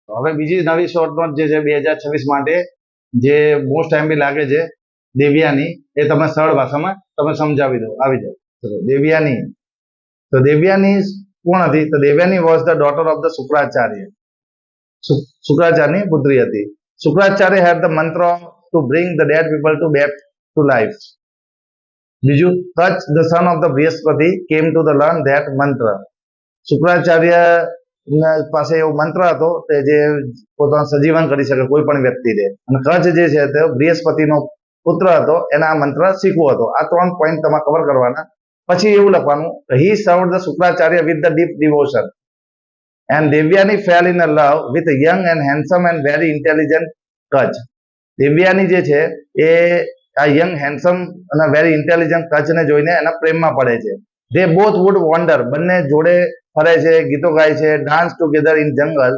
હવે બીજી નવી શોર્ટ નોટ જે છે 2026 માટે જે મોસ્ટ એમબી લાગે છે દેવ્યાની, એ તમે સરળ ભાષામાં તમે સમજાવી દો. આવી જાઓ. ચલો, દેવ્યાની. તો દેવ્યાની કોણ હતી? તો Devyani was the daughter of the Shukracharya. શુક્રાચાર્યની પુત્રી હતી. Shukracharya had the mantra to bring the dead people to back to life. બીજું, Kacha the son of the Brihaspati came to the learn that મંત્ર. શુક્રાચાર્ય પાસે એવો મંત્ર હતો તે જે પોતાનું સજીવન કરી શકે કોઈ પણ વ્યક્તિને, અને કચ્છ જે છે તે બૃહસ્પતિનો પુત્ર હતો, એના આ મંત્ર શીખવો હતો. આ 3 પોઈન્ટ તમારે કવર કરવાના. પછી એવું લખવાનું, he served the Shukracharya with the deep devotion and Devyani fell in love with young and handsome and very intelligent Kacha. Devyani જે છે એ આ યંગ હેન્ડસમ અને વેરી ઇન્ટેલિજન્ટ કચ્છને જોઈને એના પ્રેમમાં પડે છે. ધે બોથ વુડ વોન્ડર, બંને જોડે ફરે છે, ગીતો ગાય છે, ડાન્સ ટુગેધર ઇન જંગલ.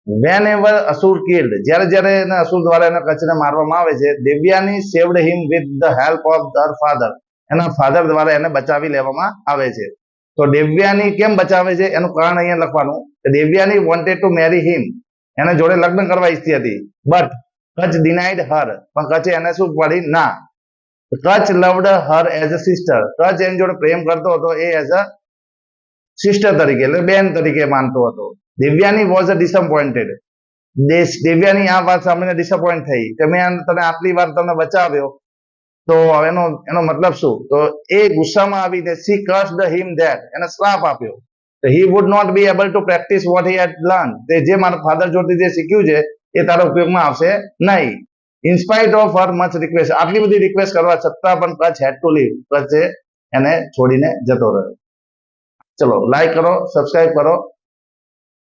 વેન એવર અસુર કિલ્ડ, જ્યારે જ્યારે એને અસુર દ્વારા એના કચ્છને મારવામાં આવે છે, Devyani saved him with the help of her father, એના ફાધર દ્વારા એને બચાવી લેવામાં આવે છે. તો દેવ્યાની કેમ બચાવે છે એનું કારણ અહીંયા લખવાનું. દેવ્યાની વોન્ટેડ ટુ મેરી હિમ, એને જોડે લગ્ન કરવા ઈચ્છતી હતી, બટ કચ્છ ડિનાઇડ હર, પણ કચ્છે એને શું પાડી? ના. Kacha loved her as a sister, Kacha એની જોડે પ્રેમ કરતો હતો, એ એઝ અ સિસ્ટર તરીકે, એટલે બેન તરીકે માનતો હતો. Devyani was a disappointed, Devyani આ વાત સાંભળીને ડિસઅપોઇન્ટ થઈ કે મેં તને આટલી વાર તમને બચાવ્યો, તો એનો મતલબ શું? તો એ ગુસ્સામાં આવીને સી કર્સ્ડ હિમ ધેટ, એને શ્રાપ આપ્યો. તો he would not be able to practise what he had learn, તે જે મારા ફાધર જોડથી જે શીખ્યું છે એ તારા ઉપયોગમાં આવશે નહીં. In spite of her much request, આટલી બધી રિક્વેસ્ટ કરવા છતાં પણ કચ્છ હેડ ટુ લીવ, કચ્છે એને છોડીને જતો રહ્યો. ચલો, લાઈક કરો, સબસ્ક્રાઇબ કરો.